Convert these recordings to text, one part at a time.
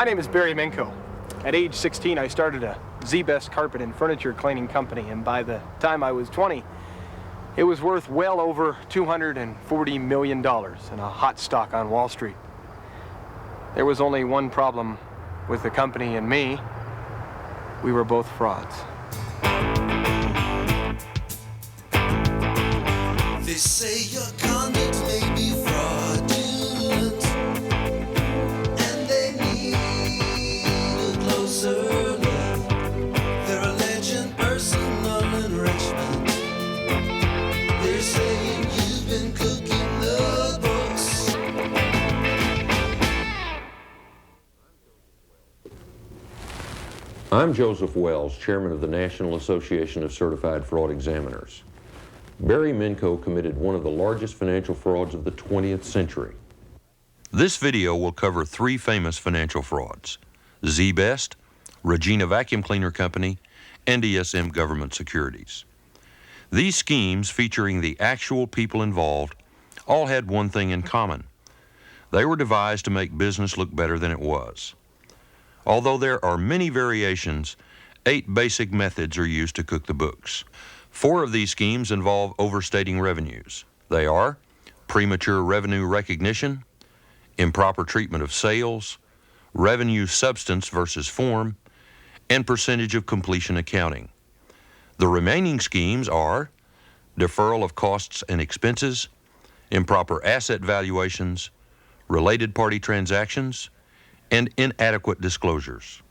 My name is Barry Minko. At age 16, I started a Z-Best carpet and furniture cleaning company, and by the time I was 20, it was worth well over $240 million in a hot stock on Wall Street. There was only one problem with the company and me. We were both frauds. They say your conduct may be fraudulent, and they need a closer look. They're alleging personal enrichment. They're saying you've been cooking the books. I'm Joseph Wells, chairman of the National Association of Certified Fraud Examiners. Barry Minko committed one of the largest financial frauds of the 20th century. This video will cover three famous financial frauds: Z-Best, Regina Vacuum Cleaner Company, and ESM Government Securities. These schemes, featuring the actual people involved, all had one thing in common. They were devised to make business look better than it was. Although there are many variations, 8 basic methods are used to cook the books. 4 of these schemes involve overstating revenues. They are premature revenue recognition, improper treatment of sales, revenue substance versus form, and percentage of completion accounting. The remaining schemes are deferral of costs and expenses, improper asset valuations, related party transactions, and inadequate disclosures.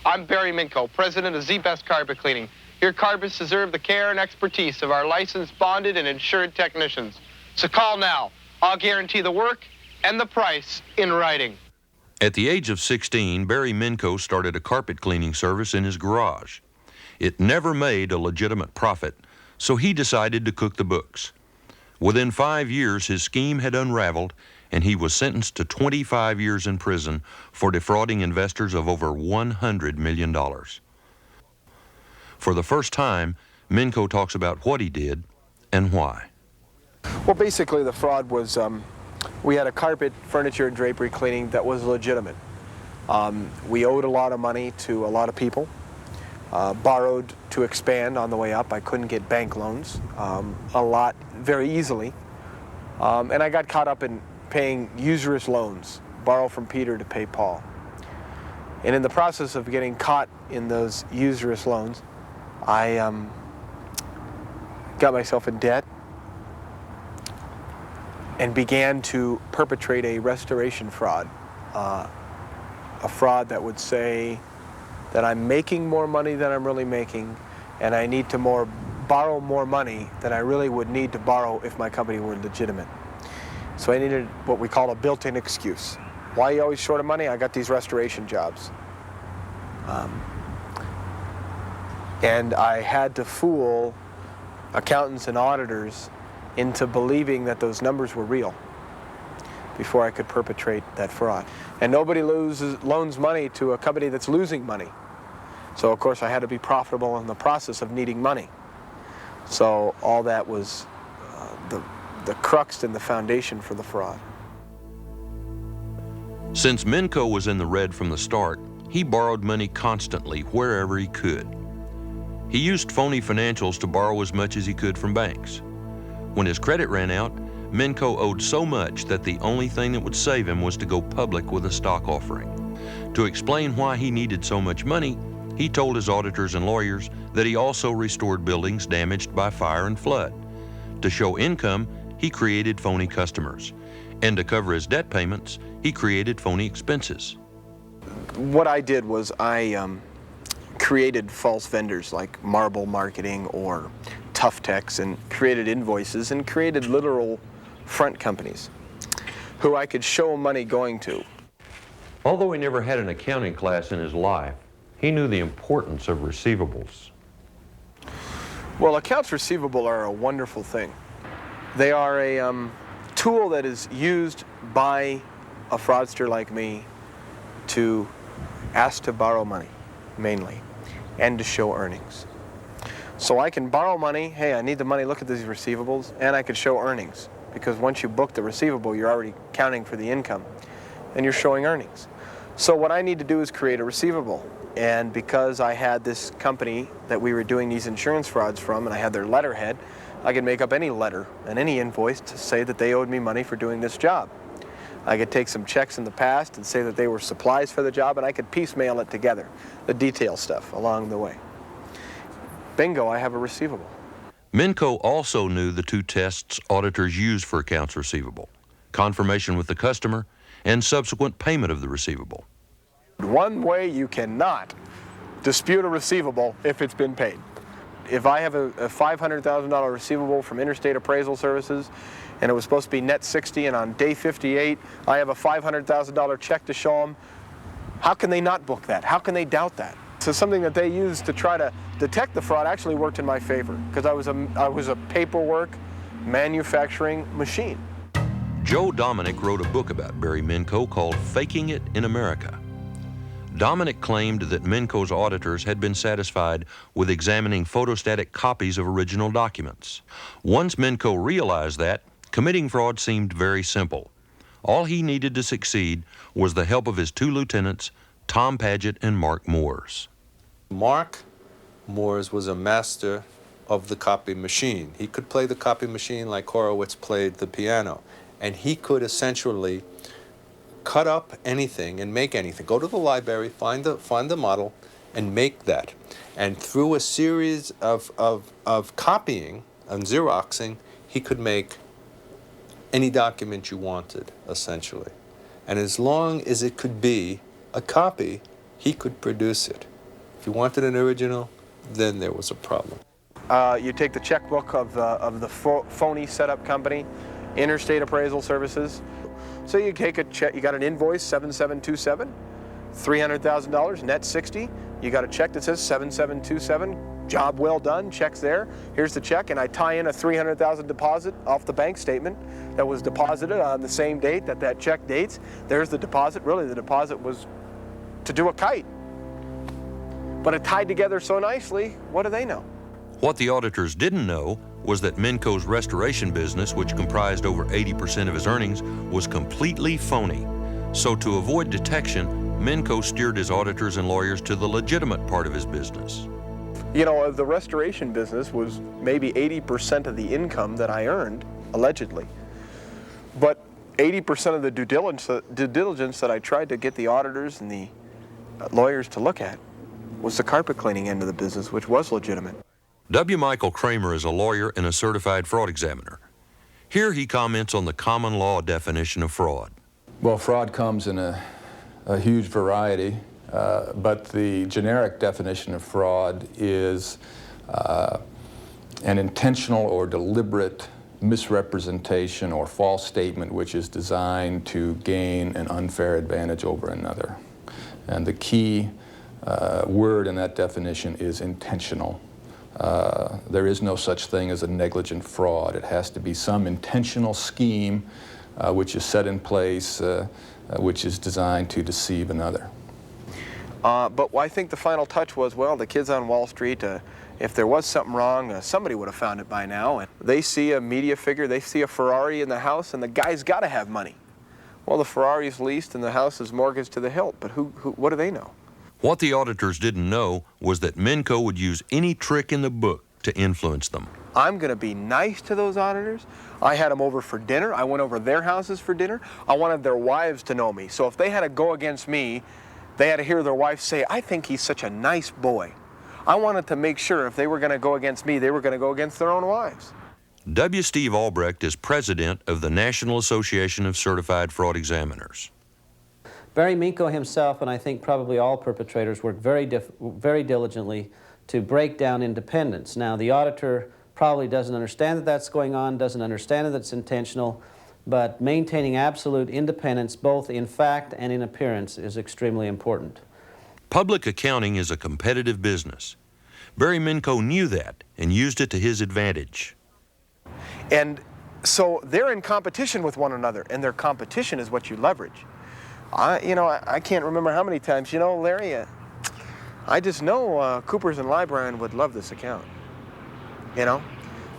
I'm Barry Minko, president of Z-Best Carpet Cleaning. Your carpets deserve the care and expertise of our licensed, bonded, and insured technicians. So call now. I'll guarantee the work and the price in writing. At the age of 16, Barry Minko started a carpet cleaning service in his garage. It never made a legitimate profit, so he decided to cook the books. Within 5 years, his scheme had unraveled, and he was sentenced to 25 years in prison for defrauding investors of over $100 million. For the first time, Minko talks about what he did and why. Well, basically the fraud was, we had a carpet, furniture, and drapery cleaning that was legitimate. We owed a lot of money to a lot of people, borrowed to expand on the way up. I couldn't get bank loans a lot very easily, and I got caught up in paying usurious loans, borrow from Peter to pay Paul. And in the process of getting caught in those usurious loans, I got myself in debt and began to perpetrate a restoration fraud, a fraud that would say that I'm making more money than I'm really making, and I need to borrow more money than I really would need to borrow if my company were legitimate. So I needed what we call a built-in excuse. Why are you always short of money? I got these restoration jobs. And I had to fool accountants and auditors into believing that those numbers were real before I could perpetrate that fraud. And nobody loans money to a company that's losing money. So of course I had to be profitable in the process of needing money. So all that was the crux and the foundation for the fraud. Since Minko was in the red from the start, he borrowed money constantly wherever he could. He used phony financials to borrow as much as he could from banks. When his credit ran out, Minko owed so much that the only thing that would save him was to go public with a stock offering. To explain why he needed so much money, he told his auditors and lawyers that he also restored buildings damaged by fire and flood. To show income, he created phony customers. And to cover his debt payments, he created phony expenses. What I did was I created false vendors like Marble Marketing or Tough Techs, and created invoices and created literal front companies who I could show money going to. Although he never had an accounting class in his life, he knew the importance of receivables. Well, accounts receivable are a wonderful thing. They are a tool that is used by a fraudster like me to ask to borrow money, mainly, and to show earnings. So I can borrow money, hey, I need the money, look at these receivables, and I could show earnings. Because once you book the receivable, you're already counting for the income, and you're showing earnings. So what I need to do is create a receivable. And because I had this company that we were doing these insurance frauds from, and I had their letterhead, I could make up any letter and any invoice to say that they owed me money for doing this job. I could take some checks in the past and say that they were supplies for the job, and I could piecemeal it together, the detail stuff along the way. Bingo, I have a receivable. Minco also knew the two tests auditors use for accounts receivable: confirmation with the customer and subsequent payment of the receivable. One way you cannot dispute a receivable if it's been paid. If I have a $500,000 receivable from Interstate Appraisal Services and it was supposed to be net 60, and on day 58 I have a $500,000 check to show them, how can they not book that? How can they doubt that? So something that they used to try to detect the fraud actually worked in my favor, because I was a paperwork manufacturing machine. Joe Dominic wrote a book about Barry Minco called Faking It in America. Dominic claimed that Minco's auditors had been satisfied with examining photostatic copies of original documents. Once Minco realized that, committing fraud seemed very simple. All he needed to succeed was the help of his two lieutenants, Tom Paget and Mark Moores. Mark Moores was a master of the copy machine. He could play the copy machine like Horowitz played the piano, and he could essentially cut up anything and make anything. Go to the library, find the model, and make that. And through a series of copying and Xeroxing, he could make any document you wanted, essentially. And as long as it could be a copy, he could produce it. If you wanted an original, then there was a problem. You take the checkbook of the phony setup company, Interstate Appraisal Services. So you take a check, you got an invoice 7727, $300,000, net 60. You got a check that says 7727, job well done, check's there. Here's the check, and I tie in a $300,000 deposit off the bank statement that was deposited on the same date that check dates. There's the deposit. Really, the deposit was to do a kite. But it tied together so nicely, what do they know? What the auditors didn't know was that Minco's restoration business, which comprised over 80% of his earnings, was completely phony. So to avoid detection, Minco steered his auditors and lawyers to the legitimate part of his business. You know, the restoration business was maybe 80% of the income that I earned, allegedly. But 80% of the due diligence that I tried to get the auditors and the lawyers to look at was the carpet cleaning end of the business, which was legitimate. W. Michael Kramer is a lawyer and a certified fraud examiner. Here he comments on the common law definition of fraud. Well, fraud comes in a huge variety, but the generic definition of fraud is an intentional or deliberate misrepresentation or false statement which is designed to gain an unfair advantage over another. And the key word in that definition is intentional. There is no such thing as a negligent fraud. It has to be some intentional scheme which is set in place, which is designed to deceive another. But I think the final touch was, well, the kids on Wall Street, if there was something wrong, somebody would have found it by now. And they see a media figure, they see a Ferrari in the house, and the guy's got to have money. Well, the Ferrari's leased and the house is mortgaged to the hilt, but what do they know? What the auditors didn't know was that Minco would use any trick in the book to influence them. I'm going to be nice to those auditors. I had them over for dinner. I went over their houses for dinner. I wanted their wives to know me. So if they had to go against me, they had to hear their wife say, I think he's such a nice boy. I wanted to make sure if they were going to go against me, they were going to go against their own wives. W. Steve Albrecht is president of the National Association of Certified Fraud Examiners. Barry Minco himself, and I think probably all perpetrators, worked very diligently to break down independence. Now, the auditor probably doesn't understand that that's going on, doesn't understand that it's intentional, but maintaining absolute independence, both in fact and in appearance, is extremely important. Public accounting is a competitive business. Barry Minco knew that and used it to his advantage. And so they're in competition with one another, and their competition is what you leverage. I can't remember how many times, Larry, I just know Coopers and Lybrand would love this account. You know,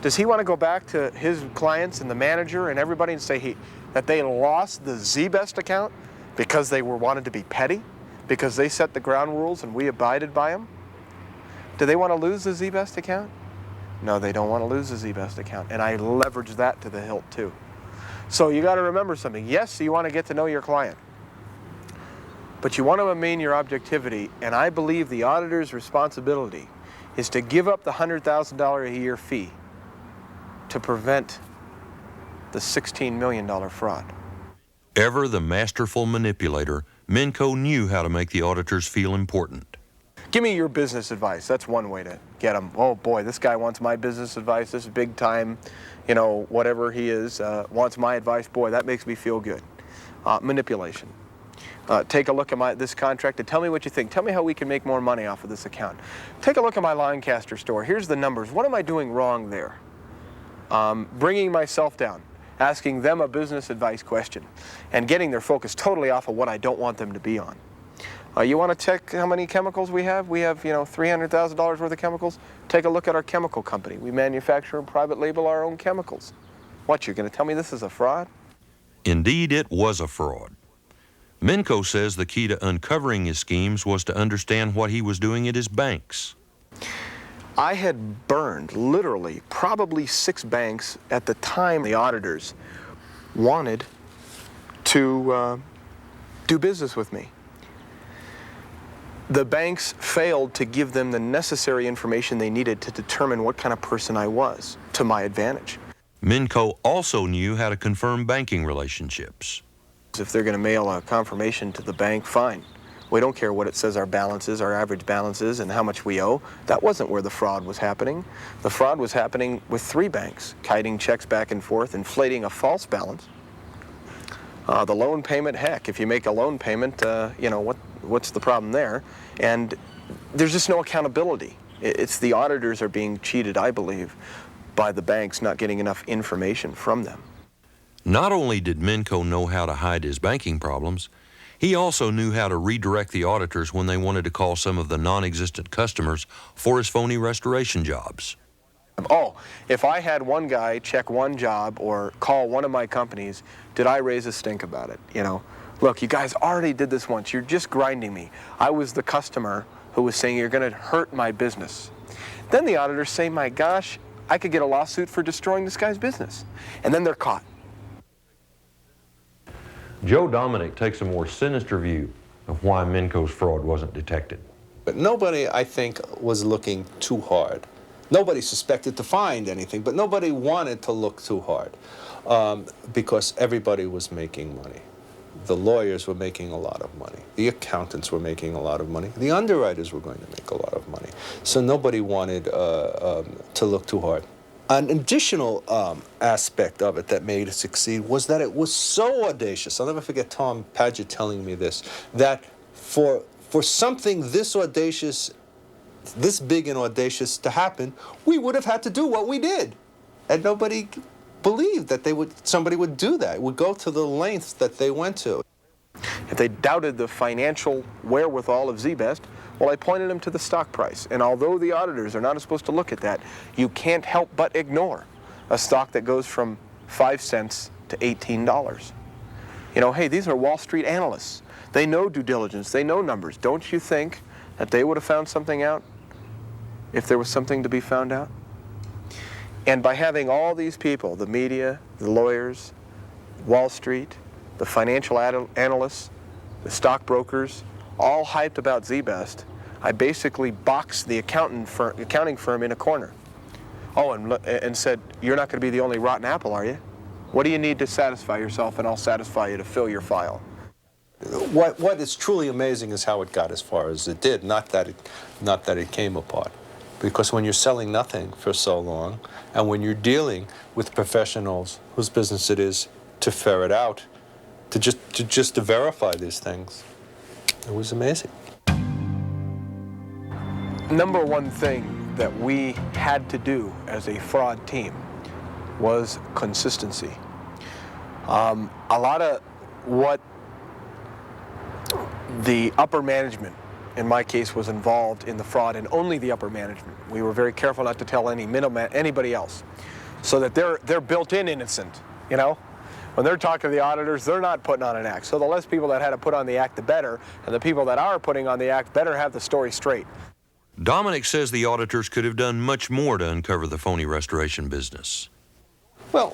does he want to go back to his clients and the manager and everybody and say that they lost the Z-Best account because they wanted to be petty, because they set the ground rules and we abided by them? Do they want to lose the Z-Best account? No, they don't want to lose the Z-Best account, and I leverage that to the hilt too. So you got to remember something. Yes, you want to get to know your client, but you want to maintain your objectivity, and I believe the auditor's responsibility is to give up the $100,000 a year fee to prevent the $16 million fraud. Ever the masterful manipulator, Minco knew how to make the auditors feel important. Give me your business advice. That's one way to get them. Oh boy, this guy wants my business advice. This is big time, you know, whatever he is, wants my advice. Boy, that makes me feel good. Manipulation. Take a look at this contract and tell me what you think. Tell me how we can make more money off of this account. Take a look at my Lancaster store. Here's the numbers. What am I doing wrong there? Bringing myself down, asking them a business advice question, and getting their focus totally off of what I don't want them to be on. You want to check how many chemicals we have? We have, $300,000 worth of chemicals. Take a look at our chemical company. We manufacture and private label our own chemicals. What, you're going to tell me this is a fraud? Indeed, it was a fraud. Minco says the key to uncovering his schemes was to understand what he was doing at his banks. I had burned, literally, probably 6 banks at the time the auditors wanted to do business with me. The banks failed to give them the necessary information they needed to determine what kind of person I was, to my advantage. Minco also knew how to confirm banking relationships. If they're going to mail a confirmation to the bank, fine. We don't care what it says our balance is, our average balance is, and how much we owe. That wasn't where the fraud was happening. The fraud was happening with 3 banks, kiting checks back and forth, inflating a false balance. The loan payment, heck, if you make a loan payment, what's the problem there? And there's just no accountability. It's the auditors are being cheated, I believe, by the banks not getting enough information from them. Not only did Minco know how to hide his banking problems, he also knew how to redirect the auditors when they wanted to call some of the non-existent customers for his phony restoration jobs. Oh, if I had one guy check one job or call one of my companies, did I raise a stink about it? Look, you guys already did this once. You're just grinding me. I was the customer who was saying you're going to hurt my business. Then the auditors say, my gosh, I could get a lawsuit for destroying this guy's business. And then they're caught. Joe Dominic takes a more sinister view of why Minco's fraud wasn't detected. But nobody, I think, was looking too hard. Nobody suspected to find anything, but nobody wanted to look too hard because everybody was making money. The lawyers were making a lot of money. The accountants were making a lot of money. The underwriters were going to make a lot of money. So nobody wanted to look too hard. An additional aspect of it that made it succeed was that it was so audacious. I'll never forget Tom Paget telling me this, that for something this audacious, this big and audacious to happen, we would have had to do what we did. And nobody believed that somebody would do that, would go to the lengths that they went to. If they doubted the financial wherewithal of Z-Best, well, I pointed them to the stock price. And although the auditors are not supposed to look at that, you can't help but ignore a stock that goes from 5 cents to $18. Hey, these are Wall Street analysts. They know due diligence. They know numbers. Don't you think that they would have found something out if there was something to be found out? And by having all these people, the media, the lawyers, Wall Street, the financial analysts, the stockbrokers, all hyped about Z-Best, I basically boxed the accounting firm in a corner. Oh, and said, you're not going to be the only rotten apple, are you? What do you need to satisfy yourself, and I'll satisfy you to fill your file. What is truly amazing is how it got as far as it did, not that it came apart. Because when you're selling nothing for so long, and when you're dealing with professionals whose business it is to ferret out, to verify these things, it was amazing. Number one thing that we had to do as a fraud team was consistency. A lot of what the upper management in my case, was involved in the fraud and only the upper management. We were very careful not to tell anybody else, so that they're built-in innocent, you know? When they're talking to the auditors, they're not putting on an act. So the less people that had to put on the act, the better, and the people that are putting on the act better have the story straight. Dominic says the auditors could have done much more to uncover the phony restoration business. Well,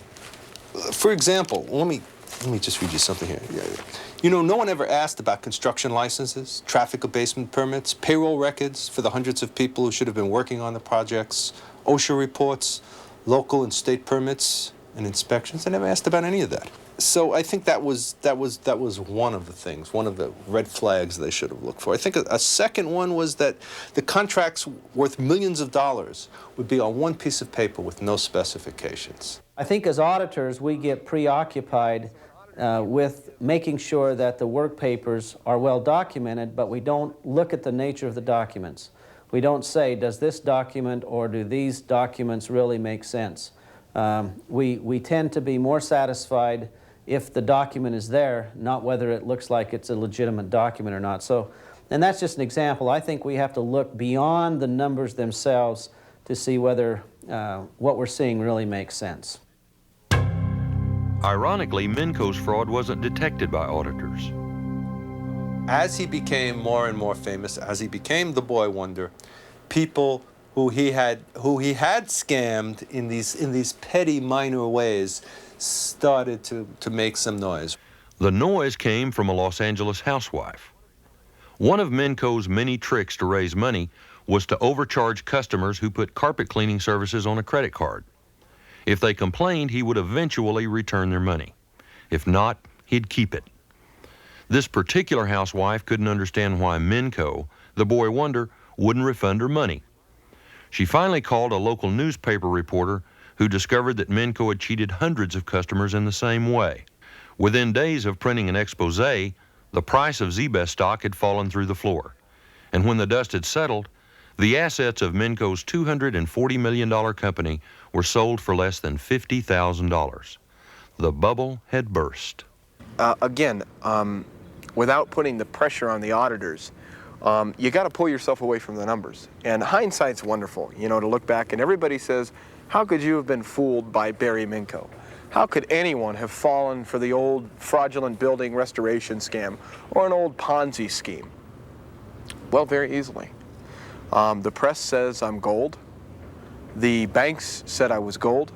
for example, let me just read you something here. You know, no one ever asked about construction licenses, traffic abasement permits, payroll records for the hundreds of people who should have been working on the projects, OSHA reports, local and state permits and inspections. They never asked about any of that. So I think that was one of the things, one of the red flags they should have looked for. I think a second one was that the contracts worth millions of dollars would be on one piece of paper with no specifications. I think as auditors, we get preoccupied with making sure that the work papers are well documented, but we don't look at the nature of the documents. We don't say, does this document or do these documents really make sense? We tend to be more satisfied if the document is there, not whether it looks like it's a legitimate document or not. So, and that's just an example. I think we have to look beyond the numbers themselves to see whether what we're seeing really makes sense. Ironically, Minco's fraud wasn't detected by auditors. As he became more and more famous, as he became the boy wonder, people who he had scammed in these petty minor ways started to make some noise. The noise came from a Los Angeles housewife. One of Minco's many tricks to raise money was to overcharge customers who put carpet cleaning services on a credit card. If they complained, he would eventually return their money. If not, he'd keep it. This particular housewife couldn't understand why Minco, the boy wonder, wouldn't refund her money. She finally called a local newspaper reporter who discovered that Minco had cheated hundreds of customers in the same way. Within days of printing an expose, the price of Z-Best stock had fallen through the floor. And when the dust had settled, the assets of Minco's $240 million company were sold for less than $50,000. The bubble had burst. Again, without putting the pressure on the auditors, you got to pull yourself away from the numbers. And hindsight's wonderful, you know, to look back and everybody says, how could you have been fooled by Barry Minco? How could anyone have fallen for the old fraudulent building restoration scam or an old Ponzi scheme? Well, very easily. The press says I'm gold. The banks said I was gold.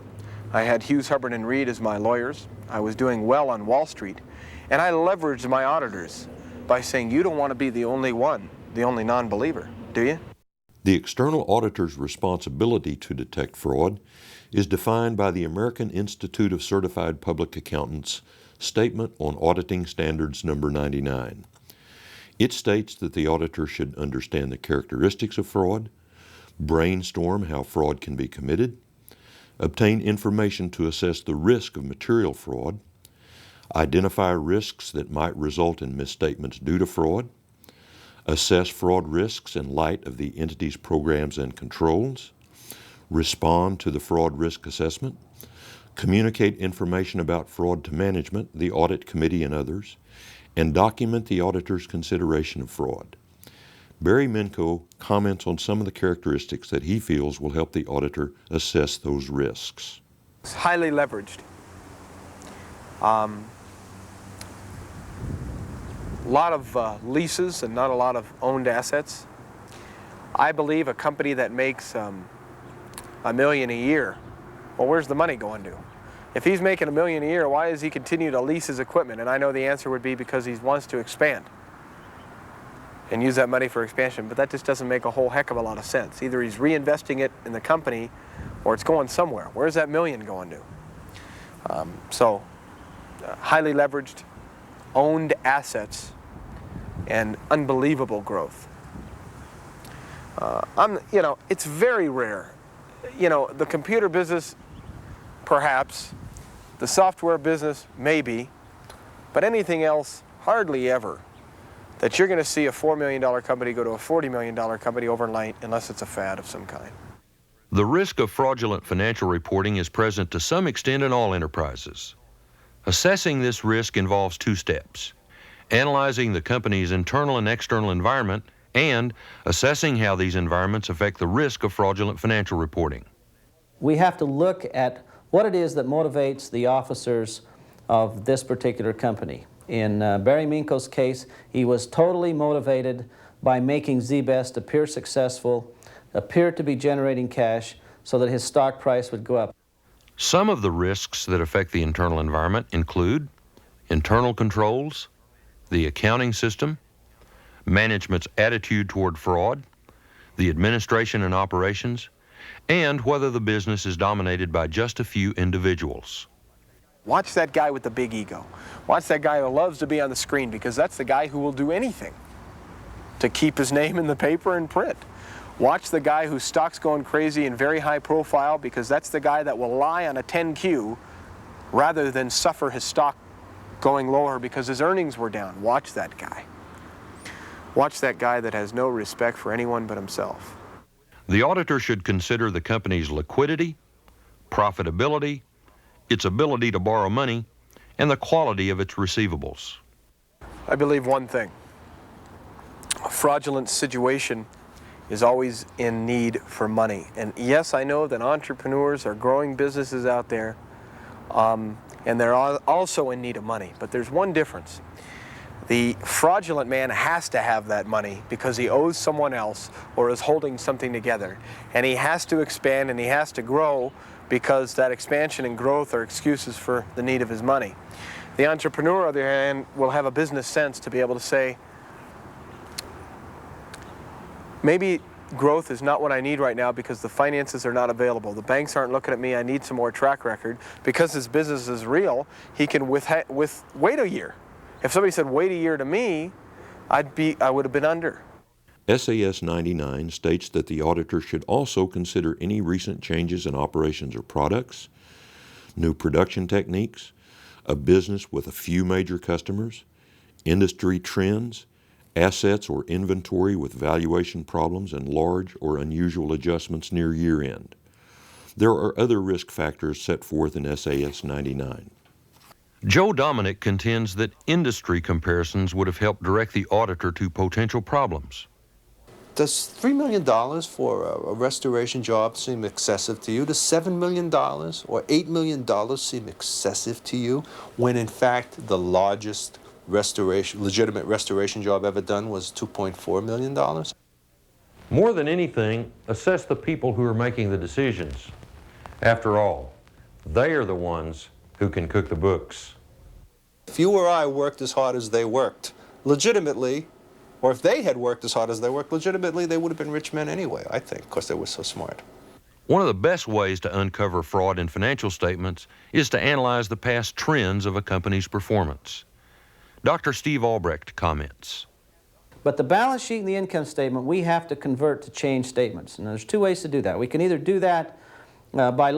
I had Hughes, Hubbard & Reed as my lawyers. I was doing well on Wall Street. And I leveraged my auditors by saying, you don't want to be the only one, the only non-believer, do you? The external auditor's responsibility to detect fraud is defined by the American Institute of Certified Public Accountants Statement on Auditing Standards number 99. It states that the auditor should understand the characteristics of fraud, brainstorm how fraud can be committed, obtain information to assess the risk of material fraud, identify risks that might result in misstatements due to fraud, assess fraud risks in light of the entity's programs and controls, respond to the fraud risk assessment, communicate information about fraud to management, the audit committee, and others, and document the auditor's consideration of fraud. Barry Minco comments on some of the characteristics that he feels will help the auditor assess those risks. It's highly leveraged. A lot of leases and not a lot of owned assets. I believe a company that makes $1 million a year, well, where's the money going to? If he's making $1 million a year, why does he continue to lease his equipment? And I know the answer would be because he wants to expand and use that money for expansion, but that just doesn't make a whole heck of a lot of sense. Either he's reinvesting it in the company or it's going somewhere. Where's that $1 million going to? Highly leveraged, owned assets, and unbelievable growth. It's very rare. You know, the computer business, perhaps, the software business, maybe, but anything else, hardly ever, that you're going to see a $4 million company go to a $40 million company overnight unless it's a fad of some kind. The risk of fraudulent financial reporting is present to some extent in all enterprises. Assessing this risk involves two steps: analyzing the company's internal and external environment and assessing how these environments affect the risk of fraudulent financial reporting. We have to look at what it is that motivates the officers of this particular company. In Barry Minko's case, he was totally motivated by making ZBest appear successful, appear to be generating cash, so that his stock price would go up. Some of the risks that affect the internal environment include internal controls, the accounting system, management's attitude toward fraud, the administration and operations, and whether the business is dominated by just a few individuals. Watch that guy with the big ego. Watch that guy who loves to be on the screen, because that's the guy who will do anything to keep his name in the paper and print. Watch the guy whose stock's going crazy and very high profile, because that's the guy that will lie on a 10Q rather than suffer his stock going lower because his earnings were down. Watch that guy. Watch that guy that has no respect for anyone but himself. The auditor should consider the company's liquidity, profitability, its ability to borrow money, and the quality of its receivables. I believe one thing. A fraudulent situation is always in need for money. And yes, I know that entrepreneurs are growing businesses out there, and they're also in need of money. But there's one difference. The fraudulent man has to have that money because he owes someone else or is holding something together. And he has to expand and he has to grow because that expansion and growth are excuses for the need of his money. The entrepreneur, on the other hand, will have a business sense to be able to say, maybe growth is not what I need right now because the finances are not available. The banks aren't looking at me. I need some more track record. Because his business is real, he can wait a year. If somebody said, wait a year to me, I would have been under. SAS 99 states that the auditor should also consider any recent changes in operations or products, new production techniques, a business with a few major customers, industry trends, assets or inventory with valuation problems, and large or unusual adjustments near year-end. There are other risk factors set forth in SAS 99. Joe Dominic contends that industry comparisons would have helped direct the auditor to potential problems. Does $3 million for a restoration job seem excessive to you? Does $7 million or $8 million seem excessive to you when in fact the largest legitimate restoration job ever done was $2.4 million? More than anything, assess the people who are making the decisions. After all, they are the ones who can cook the books. If you or I worked as hard as they worked, legitimately, or if they had worked as hard as they worked, legitimately, they would have been rich men anyway, I think, because they were so smart. One of the best ways to uncover fraud in financial statements is to analyze the past trends of a company's performance. Dr. Steve Albrecht comments. But the balance sheet and the income statement, we have to convert to change statements. And there's two ways to do that. We can either do that by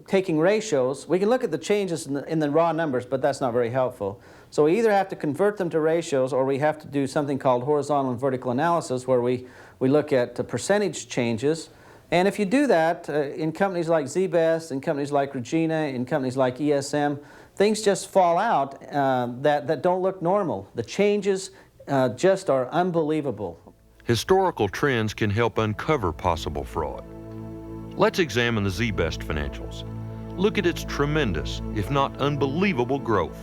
taking ratios. We can look at the changes in the raw numbers, but that's not very helpful. So we either have to convert them to ratios, or we have to do something called horizontal and vertical analysis, where we look at percentage changes. And if you do that in companies like ZBest, in companies like Regina, in companies like ESM, things just fall out that don't look normal. The changes just are unbelievable. Historical trends can help uncover possible fraud. Let's examine the ZBest financials. Look at its tremendous, if not unbelievable, growth.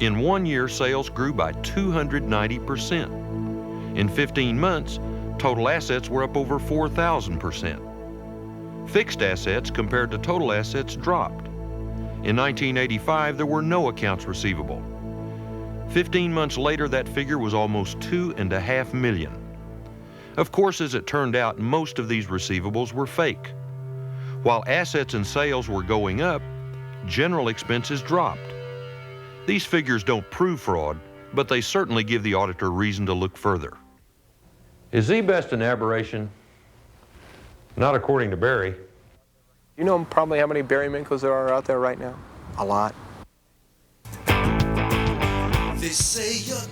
In 1 year, sales grew by 290%. In 15 months, total assets were up over 4,000%. Fixed assets compared to total assets dropped. In 1985, there were no accounts receivable. 15 months later, that figure was almost 2.5 million. Of course, as it turned out, most of these receivables were fake. While assets and sales were going up, general expenses dropped. These figures don't prove fraud, but they certainly give the auditor reason to look further. Is ZBest an aberration? Not according to Barry. You know probably how many Barry Minkos there are out there right now? A lot. They say you're